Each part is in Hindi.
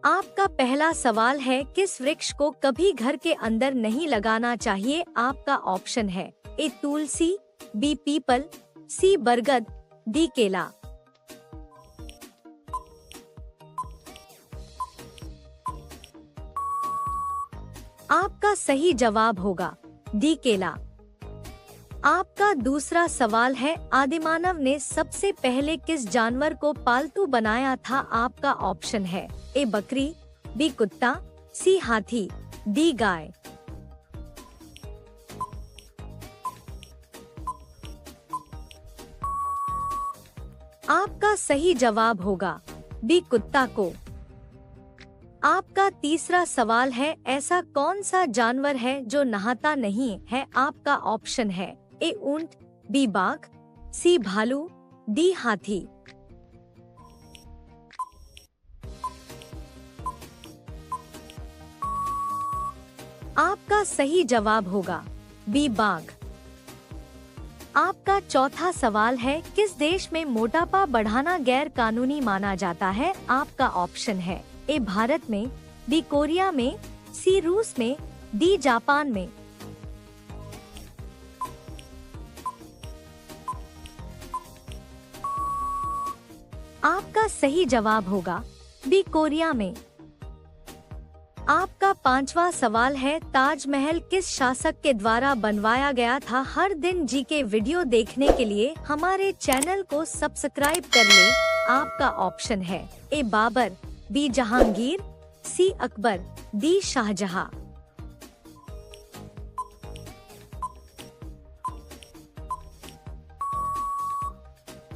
आपका पहला सवाल है, किस वृक्ष को कभी घर के अंदर नहीं लगाना चाहिए? आपका ऑप्शन है ए तुलसी, बी पीपल, सी बरगद, डी केला। आपका सही जवाब होगा डी केला। आपका दूसरा सवाल है, आदिमानव ने सबसे पहले किस जानवर को पालतू बनाया था? आपका ऑप्शन है ए बकरी, बी कुत्ता, सी हाथी, डी गाय। आपका सही जवाब होगा बी कुत्ता को। आपका तीसरा सवाल है, ऐसा कौन सा जानवर है जो नहाता नहीं है? आपका ऑप्शन है ए ऊंट, बी बाघ, सी भालू, डी हाथी। आपका सही जवाब होगा बी बाघ। आपका चौथा सवाल है, किस देश में मोटापा बढ़ाना गैर कानूनी माना जाता है? आपका ऑप्शन है ए भारत में, बी कोरिया में, सी रूस में, डी जापान में। आपका सही जवाब होगा बी कोरिया में। आपका पांचवा सवाल है, ताजमहल किस शासक के द्वारा बनवाया गया था? हर दिन जी के वीडियो देखने के लिए हमारे चैनल को सब्सक्राइब कर ले। आपका ऑप्शन है ए बाबर, बी जहांगीर, सी अकबर, डी शाहजहां।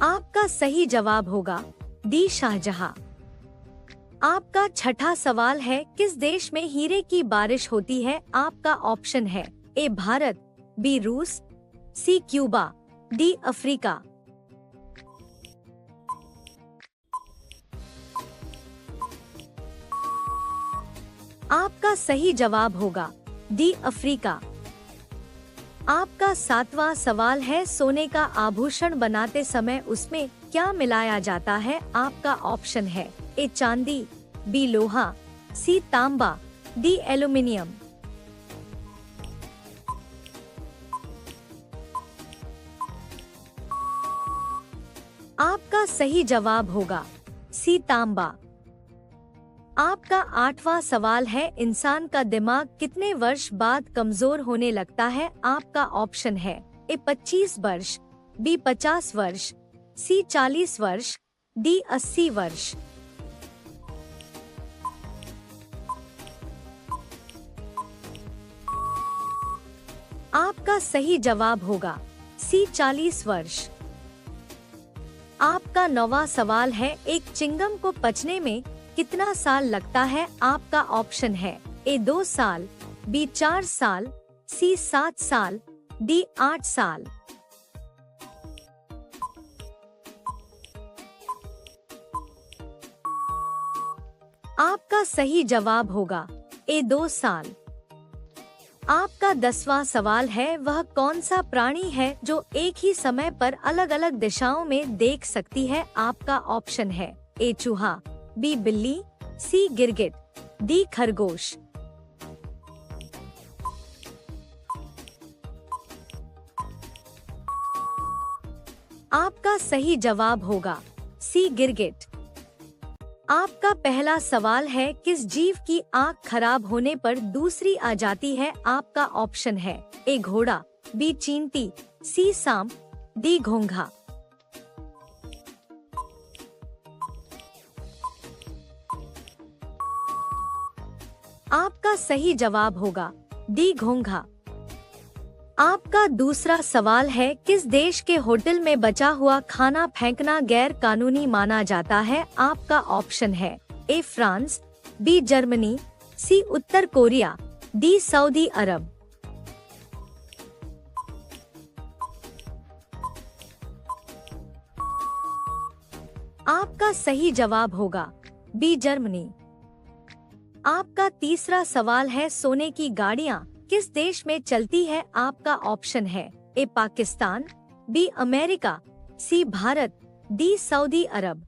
आपका सही जवाब होगा डी शाहजहां। आपका छठा सवाल है, किस देश में हीरे की बारिश होती है? आपका ऑप्शन है ए भारत, बी रूस, सी क्यूबा, डी अफ्रीका। आपका सही जवाब होगा डी अफ्रीका। आपका सातवां सवाल है, सोने का आभूषण बनाते समय उसमें क्या मिलाया जाता है? आपका ऑप्शन है ए चांदी, बी लोहा, सी तांबा, डी एल्युमिनियम। आपका सही जवाब होगा सी तांबा। आपका आठवां सवाल है, इंसान का दिमाग कितने वर्ष बाद कमजोर होने लगता है? आपका ऑप्शन है ए 25 वर्ष, बी 50 वर्ष, सी 40 वर्ष, डी 80 वर्ष। आपका सही जवाब होगा सी 40 वर्ष। आपका नौवां सवाल है, एक चिंगम को पचने में कितना साल लगता है? आपका ऑप्शन है ए 2 साल, बी 4 साल, सी 7 साल, डी 8 साल। आपका सही जवाब होगा ए 2 साल। आपका 10वां सवाल है, वह कौन सा प्राणी है जो एक ही समय पर अलग अलग दिशाओं में देख सकती है? आपका ऑप्शन है ए चूहा, बी बिल्ली, सी गिरगिट, डी खरगोश। आपका सही जवाब होगा सी गिरगिट। आपका पहला सवाल है, किस जीव की आंख खराब होने पर दूसरी आ जाती है? आपका ऑप्शन है ए घोड़ा, बी चींटी, सी सांप, डी घोंघा। आपका सही जवाब होगा डी घोंघा। आपका दूसरा सवाल है, किस देश के होटल में बचा हुआ खाना फेंकना गैर कानूनी माना जाता है? आपका ऑप्शन है A France, B Germany, C उत्तर कोरिया, डी सऊदी अरब। आपका सही जवाब होगा बी जर्मनी। आपका तीसरा सवाल है, सोने की गाड़ियाँ किस देश में चलती है? आपका ऑप्शन है ए पाकिस्तान, बी अमेरिका, सी भारत, डी सऊदी अरब।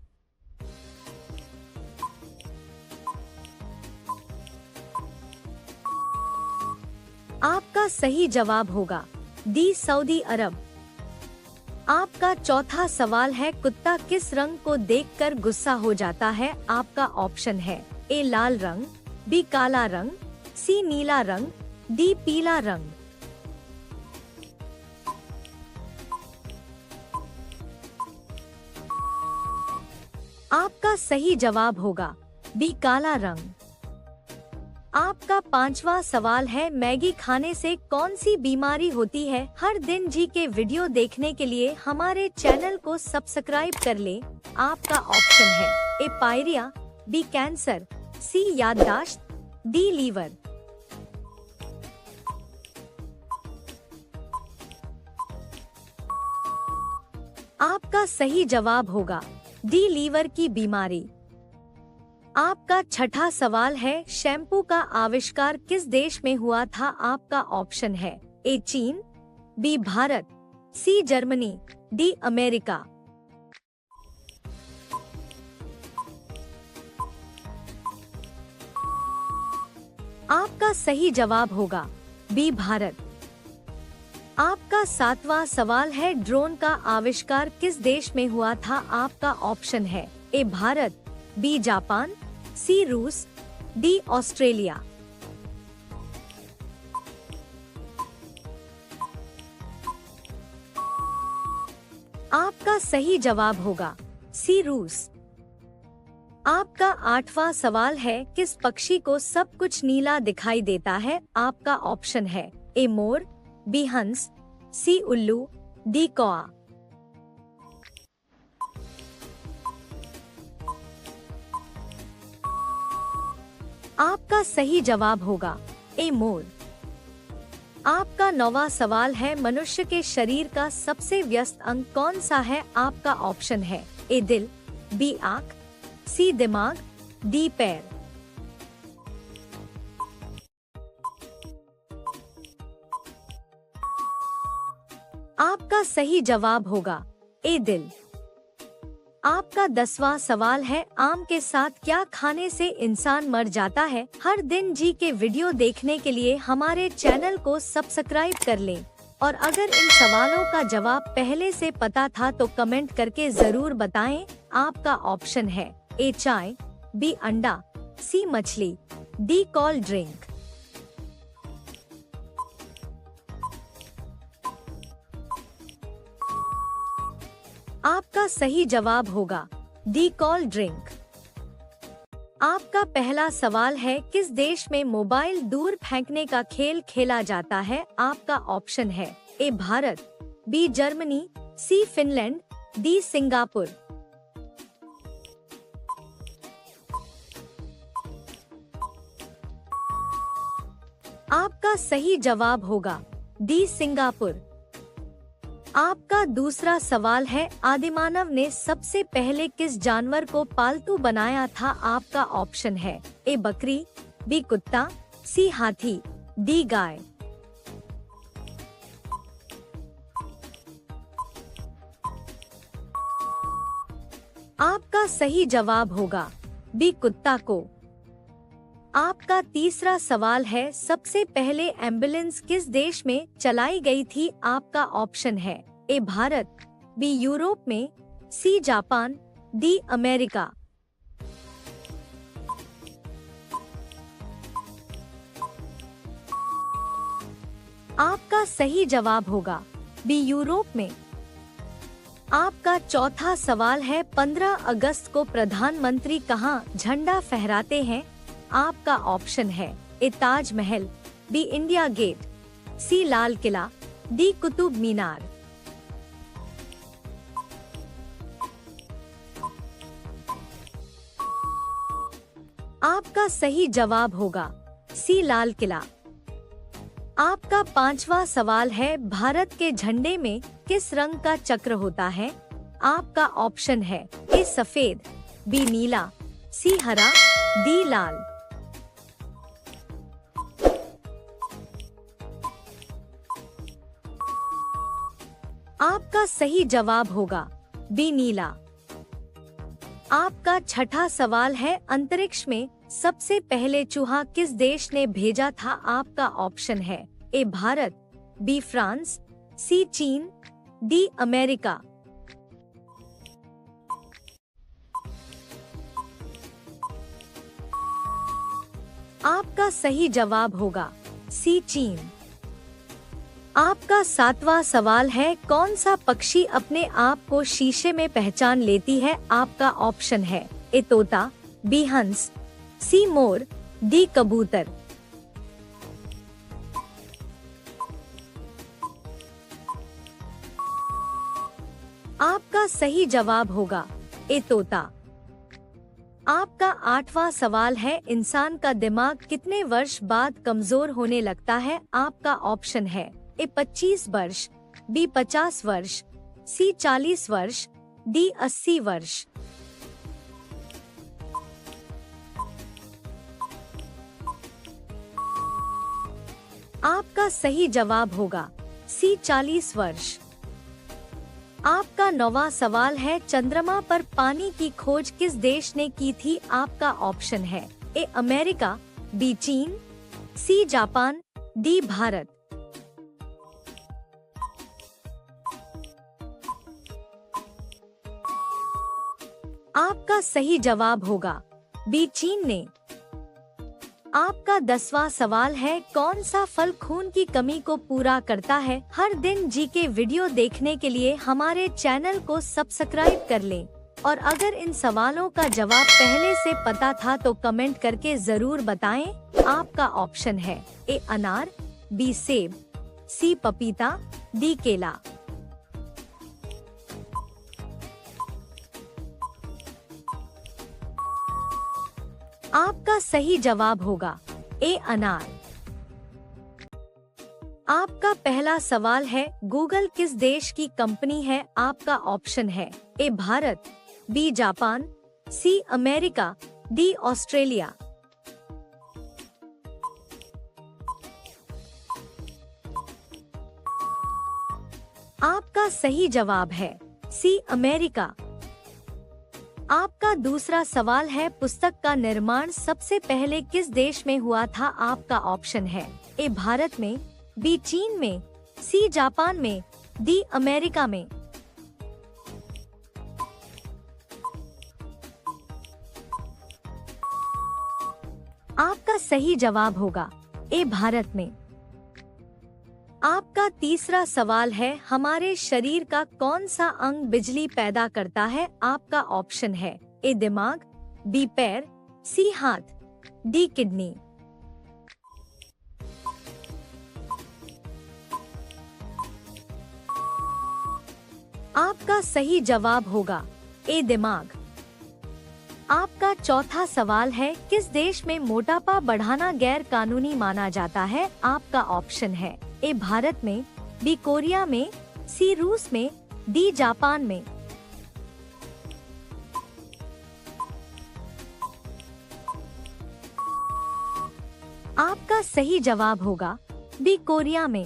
आपका सही जवाब होगा डी सऊदी अरब। आपका चौथा सवाल है, कुत्ता किस रंग को देखकर गुस्सा हो जाता है? आपका ऑप्शन है ए लाल रंग, बी काला रंग, सी नीला रंग, डी पीला रंग। आपका सही जवाब होगा बी काला रंग। आपका पांचवा सवाल है, मैगी खाने से कौन सी बीमारी होती है? हर दिन जी के वीडियो देखने के लिए हमारे चैनल को सब्सक्राइब कर ले। आपका ऑप्शन है ए पायरिया, बी कैंसर, सी याददाश्त, डी लीवर। आपका सही जवाब होगा डी लीवर की बीमारी। आपका छठा सवाल है, शैम्पू का आविष्कार किस देश में हुआ था? आपका ऑप्शन है ए चीन, B Bharat, C Germany, D America. आपका सही जवाब होगा बी भारत। आपका सातवां सवाल है, ड्रोन का आविष्कार किस देश में हुआ था? आपका ऑप्शन है ए भारत, बी जापान, सी रूस, डी ऑस्ट्रेलिया। आपका सही जवाब होगा सी रूस। आपका आठवां सवाल है, किस पक्षी को सब कुछ नीला दिखाई देता है? आपका ऑप्शन है ए मोर, बी हंस, सी उल्लू, डी कौआ। आपका सही जवाब होगा ए मोर। आपका नौवां सवाल है, मनुष्य के शरीर का सबसे व्यस्त अंग कौन सा है? आपका ऑप्शन है ए दिल, बी आंख, सी दिमाग, डी पैर। आपका सही जवाब होगा ए दिल। आपका 10वां सवाल है, आम के साथ क्या खाने से इंसान मर जाता है? हर दिन जी के वीडियो देखने के लिए हमारे चैनल को सब्सक्राइब कर लें। और अगर इन सवालों का जवाब पहले से पता था तो कमेंट करके जरूर बताएं। आपका ऑप्शन है ए चाय, बी अंडा, सी मछली, डी कोल्ड ड्रिंक। आपका सही जवाब होगा डी कोल्ड ड्रिंक। आपका पहला सवाल है, किस देश में मोबाइल दूर फेंकने का खेल खेला जाता है? आपका ऑप्शन है A Bharat, B Germany, C Finland, D Singapore. आपका सही जवाब होगा डी सिंगापुर। आपका दूसरा सवाल है, आदिमानव ने सबसे पहले किस जानवर को पालतू बनाया था? आपका ऑप्शन है ए बकरी, बी कुत्ता, सी हाथी, डी गाय। आपका सही जवाब होगा बी कुत्ता को। आपका तीसरा सवाल है, सबसे पहले एम्बुलेंस किस देश में चलाई गई थी? आपका ऑप्शन है ए भारत, बी यूरोप में, सी जापान, डी अमेरिका। आपका सही जवाब होगा बी यूरोप में। आपका चौथा सवाल है, 15 अगस्त को प्रधानमंत्री कहां झंडा फहराते हैं? आपका ऑप्शन है ए ताजमहल, बी इंडिया गेट, सी लाल किला, डी कुतुब मीनार। आपका सही जवाब होगा सी लाल किला। आपका पांचवा सवाल है, भारत के झंडे में किस रंग का चक्र होता है? आपका ऑप्शन है ए सफेद, बी नीला, सी हरा, डी लाल। आपका सही जवाब होगा बी नीला। आपका छठा सवाल है, अंतरिक्ष में सबसे पहले चूहा किस देश ने भेजा था? आपका ऑप्शन है ए भारत, बी फ्रांस, सी चीन, डी अमेरिका। आपका सही जवाब होगा सी चीन। आपका 7वां सवाल है, कौन सा पक्षी अपने आप को शीशे में पहचान लेती है? आपका ऑप्शन है ए तोता, बी हंस, सी मोर, डी कबूतर। आपका सही जवाब होगा ए तोता। आपका 8वां सवाल है, इंसान का दिमाग कितने वर्ष बाद कमजोर होने लगता है? आपका ऑप्शन है ए 25 वर्ष, बी 50 वर्ष, सी 40 वर्ष, डी 80 वर्ष। आपका सही जवाब होगा सी 40 वर्ष। आपका 9वां सवाल है, चंद्रमा पर पानी की खोज किस देश ने की थी? आपका ऑप्शन है ए अमेरिका, बी चीन, सी जापान, डी भारत। आपका सही जवाब होगा बी चीन ने। आपका 10वां सवाल है, कौन सा फल खून की कमी को पूरा करता है? हर दिन जीके वीडियो देखने के लिए हमारे चैनल को सब्सक्राइब कर लें। और अगर इन सवालों का जवाब पहले से पता था तो कमेंट करके जरूर बताएं। आपका ऑप्शन है ए अनार, बी सेब, सी पपीता, डी केला। आपका सही जवाब होगा ए अनार। आपका पहला सवाल है, गूगल किस देश की कंपनी है? आपका ऑप्शन है A Bharat, B Japan, C America, D Australia. आपका सही जवाब है सी अमेरिका। आपका दूसरा सवाल है, पुस्तक का निर्माण सबसे पहले किस देश में हुआ था? आपका ऑप्शन है ए भारत में, बी चीन में, सी जापान में, डी अमेरिका में। आपका सही जवाब होगा ए भारत में। आपका तीसरा सवाल है, हमारे शरीर का कौन सा अंग बिजली पैदा करता है? आपका ऑप्शन है ए दिमाग, बी पैर, सी हाथ, डी किडनी। आपका सही जवाब होगा ए दिमाग। आपका चौथा सवाल है, किस देश में मोटापा बढ़ाना गैर कानूनी माना जाता है? आपका ऑप्शन है ए भारत में, बी कोरिया में, सी रूस में, डी जापान में। आपका सही जवाब होगा बी कोरिया में।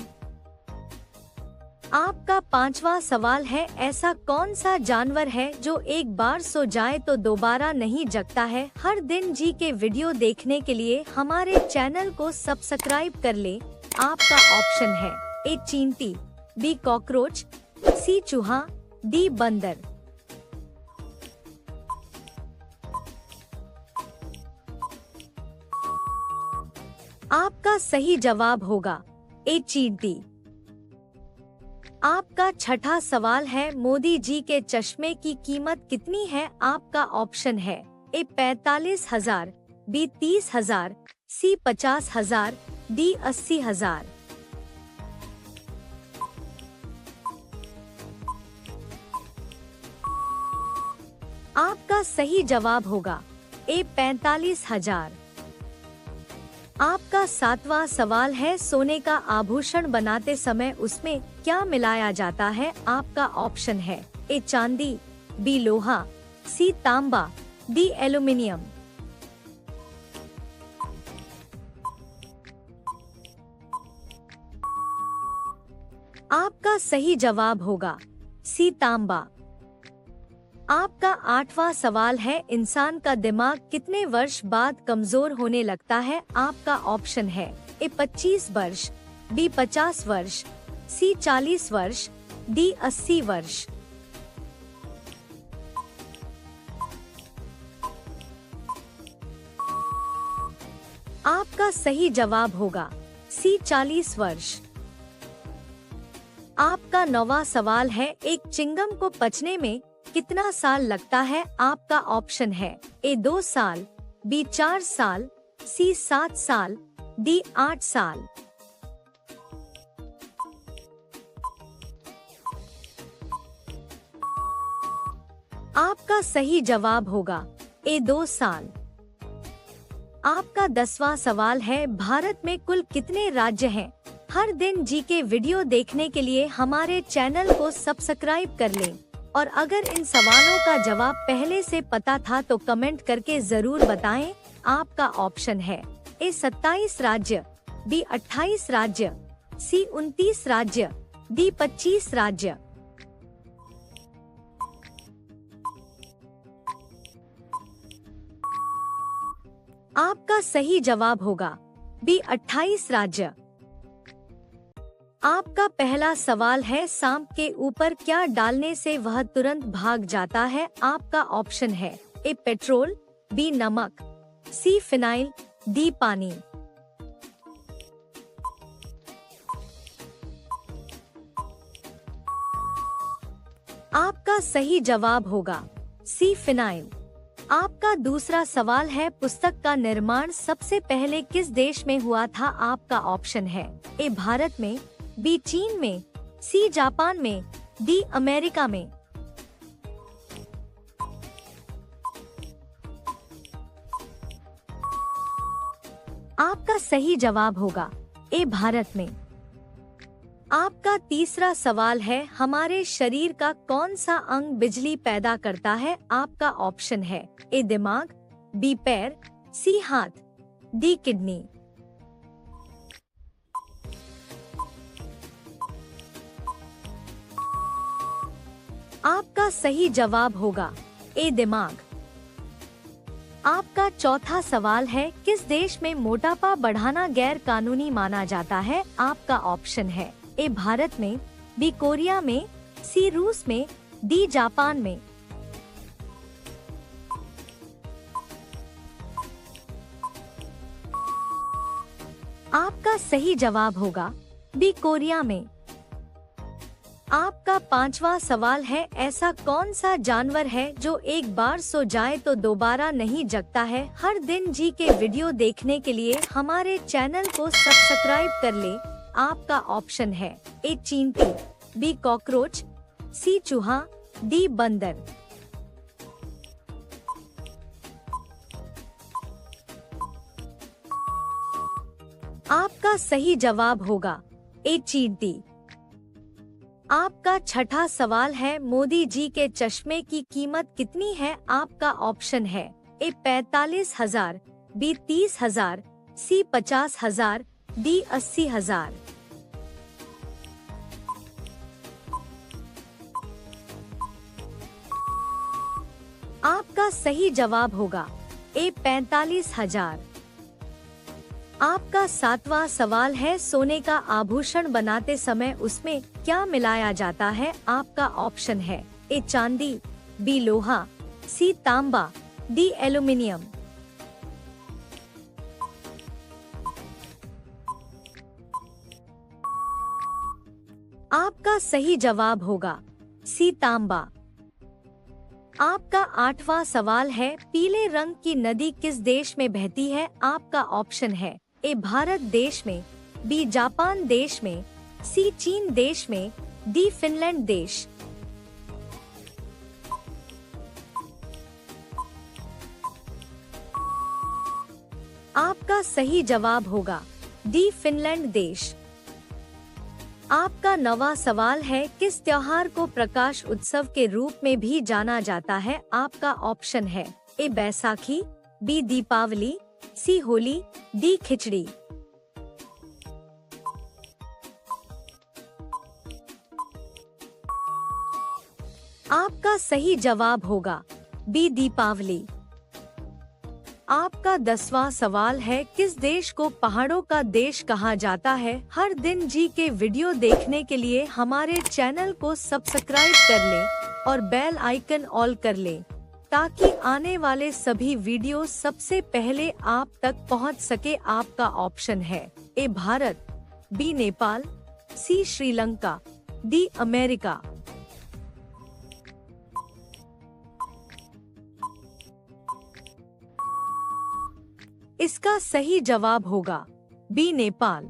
आपका 5वां सवाल है, ऐसा कौन सा जानवर है जो एक बार सो जाए तो दोबारा नहीं जगता है? हर दिन जी के वीडियो देखने के लिए हमारे चैनल को सब्सक्राइब कर ले। आपका ऑप्शन है ए चींटी, बी कॉकरोच, सी चूहा, डी बंदर। आपका सही जवाब होगा ए चींटी। आपका छठा सवाल है, मोदी जी के चश्मे की कीमत कितनी है? आपका ऑप्शन है ए 45,000, बी 30,000, सी 50,000, डी 80,000। आपका सही जवाब होगा ए 45,000। आपका 7वां सवाल है, सोने का आभूषण बनाते समय उसमें क्या मिलाया जाता है? आपका ऑप्शन है ए चांदी, बी लोहा, सी तांबा, डी एल्युमिनियम। आपका सही जवाब होगा सी तांबा। आपका 8वां सवाल है, इंसान का दिमाग कितने वर्ष बाद कमजोर होने लगता है? आपका ऑप्शन है ए 25 वर्ष, बी 50 वर्ष, सी 40 वर्ष, डी 80 वर्ष। आपका सही जवाब होगा सी 40 वर्ष। आपका 9वां सवाल है, एक चिंगम को पचने में कितना साल लगता है? आपका ऑप्शन है ए 2 साल, बी 4 साल, सी 7 साल, डी 8 साल। आपका सही जवाब होगा ए 2 साल। आपका 10वां सवाल है, भारत में कुल कितने राज्य हैं? हर दिन जीके वीडियो देखने के लिए हमारे चैनल को सब्सक्राइब कर लें और अगर इन सवालों का जवाब पहले से पता था तो कमेंट करके जरूर बताएं। आपका ऑप्शन है ए 27 राज्य, बी 28 राज्य, सी 29 राज्य, डी 25 राज्य। आपका सही जवाब होगा बी 28 राज्य। आपका पहला सवाल है, सांप के ऊपर क्या डालने से वह तुरंत भाग जाता है? आपका ऑप्शन है ए पेट्रोल, बी नमक, सी फिनाइल, डी पानी। आपका सही जवाब होगा सी फिनाइल। आपका दूसरा सवाल है, पुस्तक का निर्माण सबसे पहले किस देश में हुआ था? आपका ऑप्शन है ए भारत में, बी चीन में, सी जापान में, डी अमेरिका में। आपका सही जवाब होगा ए भारत में। आपका तीसरा सवाल है, हमारे शरीर का कौन सा अंग बिजली पैदा करता है? आपका ऑप्शन है ए दिमाग, बी पैर, सी हाथ, डी किडनी। आपका सही जवाब होगा ए दिमाग। आपका चौथा सवाल है, किस देश में मोटापा बढ़ाना गैर कानूनी माना जाता है? आपका ऑप्शन है ए भारत में, बी कोरिया में, सी रूस में, डी जापान में। आपका सही जवाब होगा बी कोरिया में। आपका पांचवा सवाल है, ऐसा कौन सा जानवर है जो एक बार सो जाए तो दोबारा नहीं जगता है? हर दिन जी के वीडियो देखने के लिए हमारे चैनल को सब्सक्राइब कर ले। आपका ऑप्शन है ए चींटी, बी कॉकरोच, सी चूहा, डी बंदर। आपका सही जवाब होगा ए चींटी। आपका छठा सवाल है, मोदी जी के चश्मे की कीमत कितनी है? आपका ऑप्शन है ए 45,000, बी 30,000, सी 50,000, डी 80,000। आपका सही जवाब होगा ए 45,000। आपका सातवां सवाल है, सोने का आभूषण बनाते समय उसमें क्या मिलाया जाता है? आपका ऑप्शन है ए चांदी, बी लोहा, सी तांबा, डी एल्युमिनियम। आपका सही जवाब होगा सी तांबा। आपका आठवां सवाल है, पीले रंग की नदी किस देश में बहती है? आपका ऑप्शन है ए भारत देश में, बी जापान देश में, सी चीन देश में, डी फिनलैंड देश। आपका सही जवाब होगा डी फिनलैंड देश। आपका 9वां सवाल है, किस त्योहार को प्रकाश उत्सव के रूप में भी जाना जाता है? आपका ऑप्शन है ए बैसाखी, बी दीपावली, सी होली, डी खिचड़ी। आपका सही जवाब होगा बी दीपावली। आपका 10वां सवाल है, किस देश को पहाड़ों का देश कहा जाता है? हर दिन जी के वीडियो देखने के लिए हमारे चैनल को सब्सक्राइब कर लें और बेल आइकन ऑल कर लें, ताकि आने वाले सभी वीडियो सबसे पहले आप तक पहुंच सके। आपका ऑप्शन है A Bharat, B Nepal, C Sri Lanka, D America. इसका सही जवाब होगा बी नेपाल।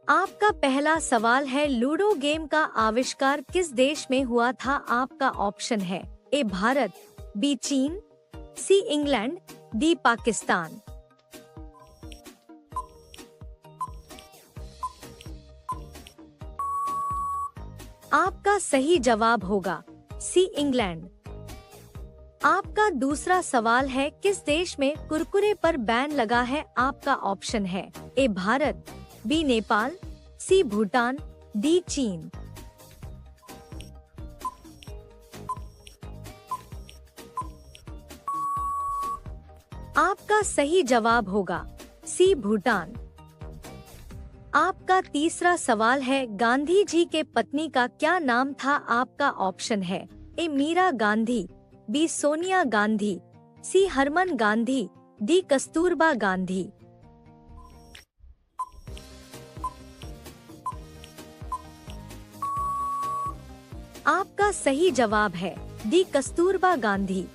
आपका पहला सवाल है, लूडो गेम का आविष्कार किस देश में हुआ था? आपका ऑप्शन है ए भारत, बी चीन, सी इंग्लैंड, डी पाकिस्तान। आपका सही जवाब होगा सी इंग्लैंड। आपका दूसरा सवाल है, किस देश में कुरकुरे पर बैन लगा है? आपका ऑप्शन है A Bharat, B Nepal, C Bhutan, D चीन। आपका सही जवाब होगा सी भूटान। आपका तीसरा सवाल है, गांधी जी के पत्नी का क्या नाम था? आपका ऑप्शन है ए मीरा गांधी, बी सोनिया गांधी, सी हरमन गांधी, डी कस्तूरबा गांधी। आपका सही जवाब है डी कस्तूरबा गांधी।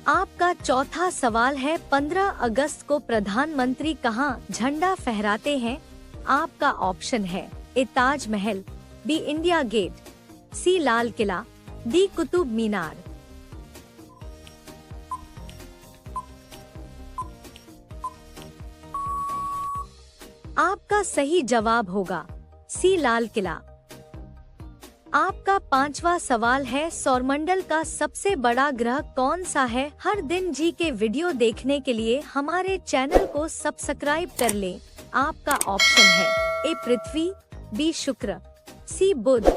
आपका चौथा सवाल है, 15 अगस्त को प्रधानमंत्री कहां झंडा फहराते हैं? आपका ऑप्शन है ए ताजमहल, बी इंडिया गेट, सी लाल किला, डी कुतुब मीनार। आपका सही जवाब होगा सी लाल किला। आपका पांचवा सवाल है, सौरमंडल का सबसे बड़ा ग्रह कौन सा है? हर दिन जी के वीडियो देखने के लिए हमारे चैनल को सब्सक्राइब कर लें। आपका ऑप्शन है ए पृथ्वी, बी शुक्र, सी बुध,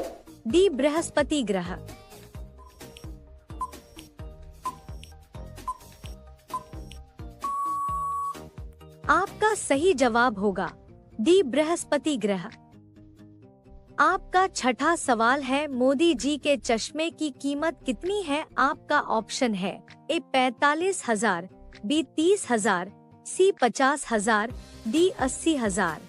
डी बृहस्पति ग्रह। आपका सही जवाब होगा डी बृहस्पति ग्रह। आपका छठा सवाल है, मोदी जी के चश्मे की कीमत कितनी है? आपका ऑप्शन है ए 45,000, बी 30,000, सी 50,000, डी 80,000।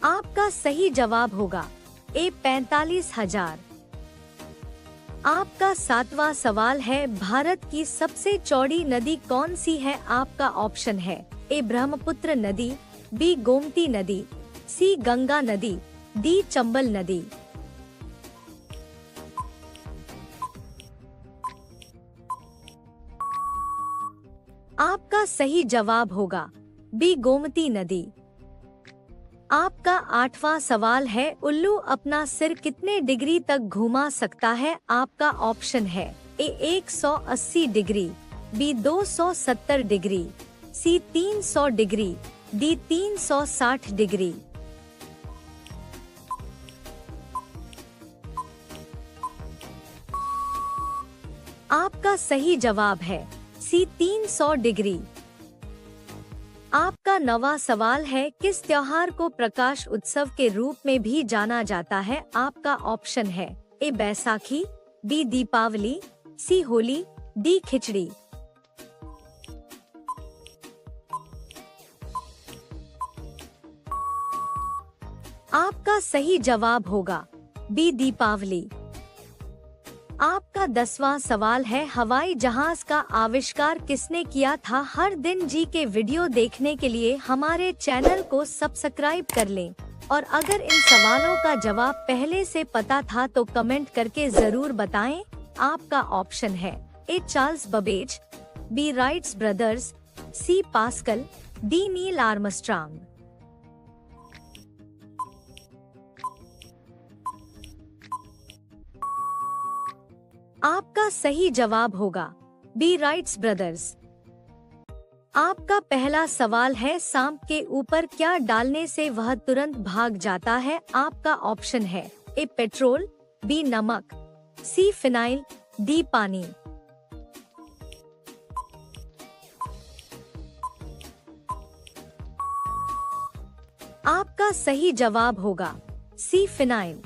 आपका सही जवाब होगा ए 45,000। आपका सातवां सवाल है, भारत की सबसे चौड़ी नदी कौन सी है? आपका ऑप्शन है ए ब्रह्मपुत्र नदी, बी गोमती नदी, सी गंगा नदी, डी चंबल नदी। आपका सही जवाब होगा बी गोमती नदी। आपका आठवां सवाल है, उल्लू अपना सिर कितने डिग्री तक घुमा सकता है? आपका ऑप्शन है ए 180 डिग्री, बी 270 डिग्री, सी 300 डिग्री, डी 360 डिग्री। आपका सही जवाब है सी 300 डिग्री। आपका नवा सवाल है, किस त्योहार को प्रकाश उत्सव के रूप में भी जाना जाता है? आपका ऑप्शन है ए बैसाखी, बी दीपावली, सी होली, डी खिचड़ी। आपका सही जवाब होगा बी दीपावली। आपका 10वां सवाल है, हवाई जहाज का आविष्कार किसने किया था? हर दिन जी के वीडियो देखने के लिए हमारे चैनल को सब्सक्राइब कर लें और अगर इन सवालों का जवाब पहले से पता था तो कमेंट करके जरूर बताएं। आपका ऑप्शन है A Charles Babbage, B Wrights brothers, C Pascal, D Neil Armstrong. आपका सही जवाब होगा बी राइट्स ब्रदर्स। आपका पहला सवाल है, सांप के ऊपर क्या डालने से वह तुरंत भाग जाता है? आपका ऑप्शन है ए पेट्रोल, बी नमक, सी फिनाइल, डी पानी। आपका सही जवाब होगा सी फिनाइल।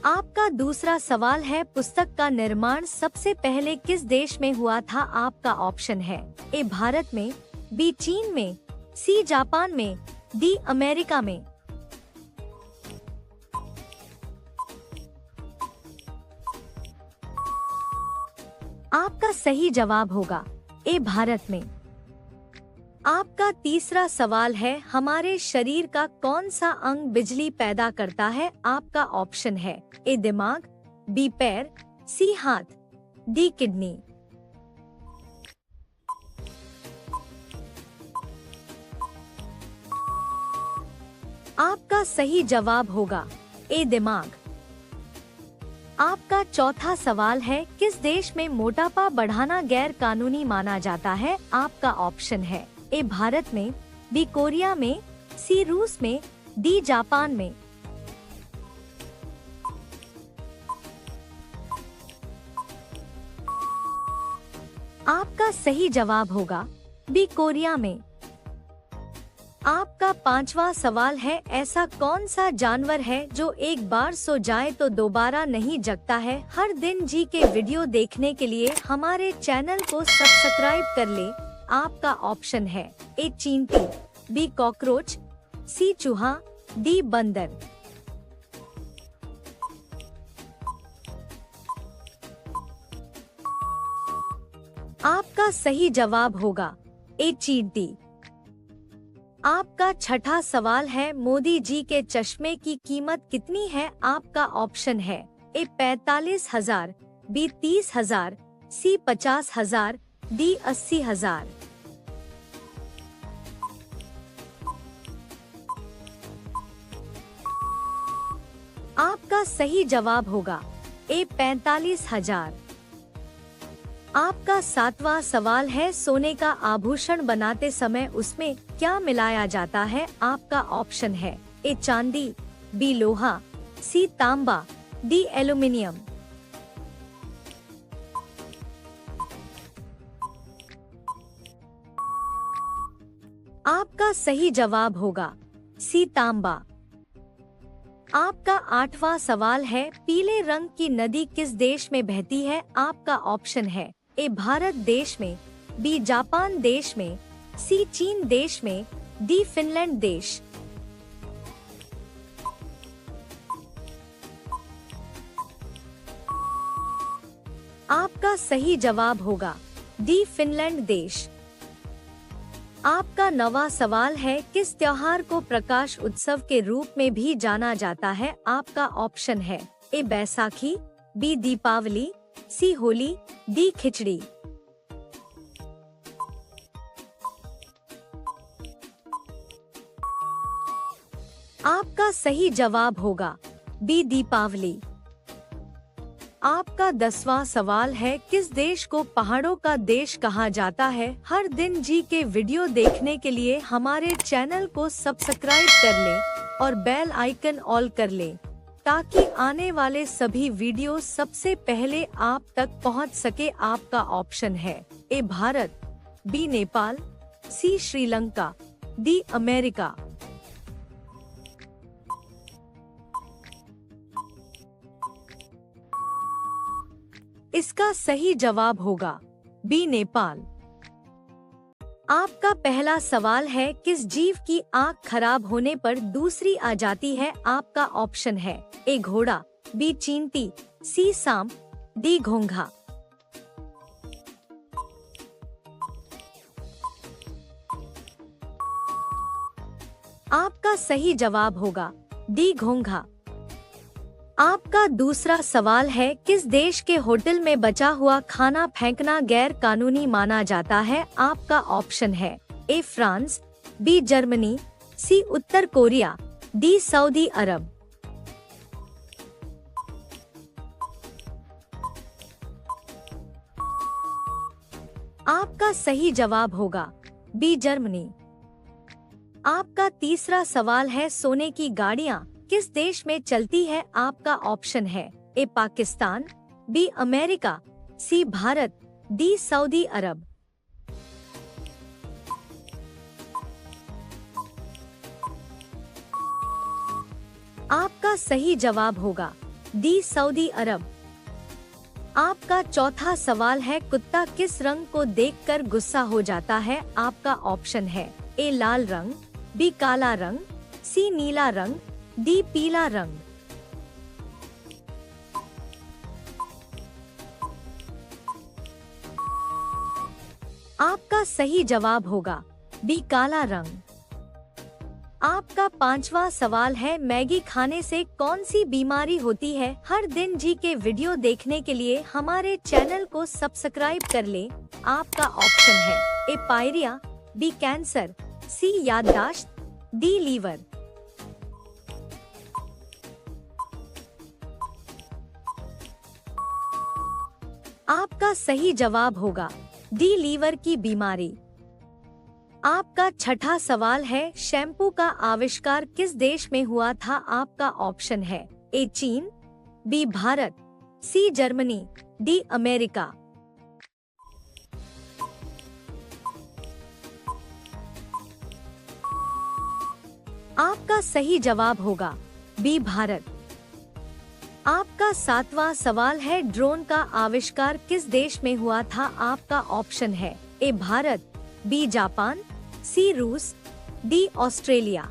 आपका दूसरा सवाल है, पुस्तक का निर्माण सबसे पहले किस देश में हुआ था? आपका ऑप्शन है ए भारत में, बी चीन में, सी जापान में, डी अमेरिका में। आपका सही जवाब होगा ए भारत में। आपका तीसरा सवाल है, हमारे शरीर का कौन सा अंग बिजली पैदा करता है? आपका ऑप्शन है ए दिमाग, बी पैर, सी हाथ, डी किडनी। आपका सही जवाब होगा ए दिमाग। आपका चौथा सवाल है, किस देश में मोटापा बढ़ाना गैर कानूनी माना जाता है? आपका ऑप्शन है ए भारत में, बी कोरिया में, सी रूस में, डी जापान में। आपका सही जवाब होगा बी कोरिया में। आपका पांचवा सवाल है, ऐसा कौन सा जानवर है जो एक बार सो जाए तो दोबारा नहीं जगता है? हर दिन जी के वीडियो देखने के लिए हमारे चैनल को सब्सक्राइब कर ले। आपका ऑप्शन है ए चींटी, बी कॉकरोच, सी चूहा, डी बंदर। आपका सही जवाब होगा ए चींटी। आपका छठा सवाल है, मोदी जी के चश्मे की कीमत कितनी है? आपका ऑप्शन है ए 45,000, बी 30,000, सी 50,000, डी 80,000। आपका सही जवाब होगा ए 45,000। आपका सातवां सवाल है, सोने का आभूषण बनाते समय उसमें क्या मिलाया जाता है? आपका ऑप्शन है ए चांदी, बी लोहा, सी तांबा, डी एल्युमिनियम। आपका सही जवाब होगा सी तांबा। आपका आठवां सवाल है, पीले रंग की नदी किस देश में बहती है? आपका ऑप्शन है ए भारत देश में, बी जापान देश में, सी चीन देश में, डी फिनलैंड देश। आपका सही जवाब होगा डी फिनलैंड देश। आपका नवा सवाल है, किस त्योहार को प्रकाश उत्सव के रूप में भी जाना जाता है? आपका ऑप्शन है ए बैसाखी, बी दीपावली, सी होली, डी खिचड़ी। आपका सही जवाब होगा बी दीपावली। आपका 10वां सवाल है, किस देश को पहाड़ों का देश कहा जाता है? हर दिन जी के वीडियो देखने के लिए हमारे चैनल को सब्सक्राइब कर लें और बेल आइकन ऑल कर लें, ताकि आने वाले सभी वीडियो सबसे पहले आप तक पहुंच सके। आपका ऑप्शन है A Bharat, B Nepal, C Sri Lanka, D America. इसका सही जवाब होगा बी नेपाल। आपका पहला सवाल है, किस जीव की आँख खराब होने पर दूसरी आ जाती है? आपका ऑप्शन है ए घोड़ा, बी चींटी, सी सांप, डी घोंघा। आपका सही जवाब होगा डी घोंघा। आपका दूसरा सवाल है, किस देश के होटल में बचा हुआ खाना फेंकना गैर कानूनी माना जाता है? आपका ऑप्शन है A France, B Germany, C उत्तर कोरिया, डी सऊदी अरब। आपका सही जवाब होगा बी जर्मनी। आपका तीसरा सवाल है, सोने की गाड़ियाँ किस देश में चलती है? आपका ऑप्शन है ए पाकिस्तान, बी अमेरिका, सी भारत, डी सऊदी अरब। आपका सही जवाब होगा डी सऊदी अरब। आपका चौथा सवाल है, कुत्ता किस रंग को देखकर गुस्सा हो जाता है? आपका ऑप्शन है ए लाल रंग, बी काला रंग, सी नीला रंग, डी पीला रंग। आपका सही जवाब होगा बी काला रंग। आपका पांचवा सवाल है, मैगी खाने से कौन सी बीमारी होती है? हर दिन जी के वीडियो देखने के लिए हमारे चैनल को सब्सक्राइब कर ले। आपका ऑप्शन है ए पायरिया, बी कैंसर, सी याददाश्त, डी लीवर। आपका सही जवाब होगा डी लीवर की बीमारी। आपका छठा सवाल है, शैम्पू का आविष्कार किस देश में हुआ था? आपका ऑप्शन है ए चीन, B Bharat, C Germany, D America. आपका सही जवाब होगा बी भारत। आपका सातवां सवाल है, ड्रोन का आविष्कार किस देश में हुआ था? आपका ऑप्शन है ए भारत, बी जापान, सी रूस, डी ऑस्ट्रेलिया।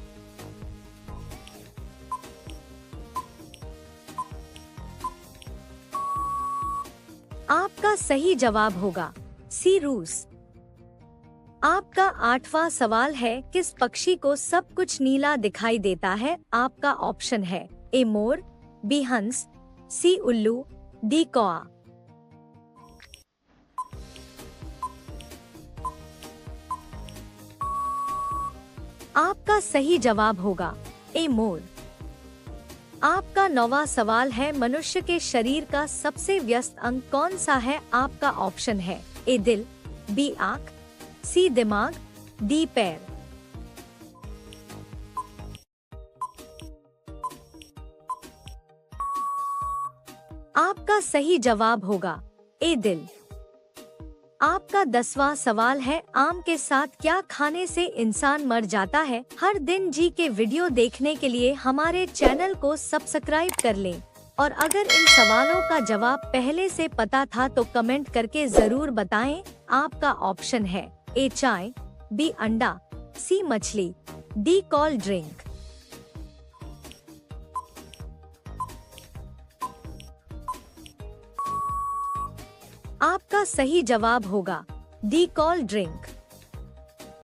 आपका सही जवाब होगा सी रूस। आपका आठवां सवाल है, किस पक्षी को सब कुछ नीला दिखाई देता है? आपका ऑप्शन है ए मोर, बी हंस, सी उल्लू, डी कौआ। आपका सही जवाब होगा ए मोर। आपका नौवां सवाल है, मनुष्य के शरीर का सबसे व्यस्त अंग कौन सा है? आपका ऑप्शन है ए दिल, बी आंख, सी दिमाग, डी पैर। आपका सही जवाब होगा ए दिल। आपका 10वां सवाल है, आम के साथ क्या खाने से इंसान मर जाता है? हर दिन जी के वीडियो देखने के लिए हमारे चैनल को सब्सक्राइब कर लें। और अगर इन सवालों का जवाब पहले से पता था तो कमेंट करके जरूर बताएं। आपका ऑप्शन है ए चाय, बी अंडा, सी मछली, डी कोल्ड ड्रिंक। आपका सही जवाब होगा डी कोल्ड ड्रिंक।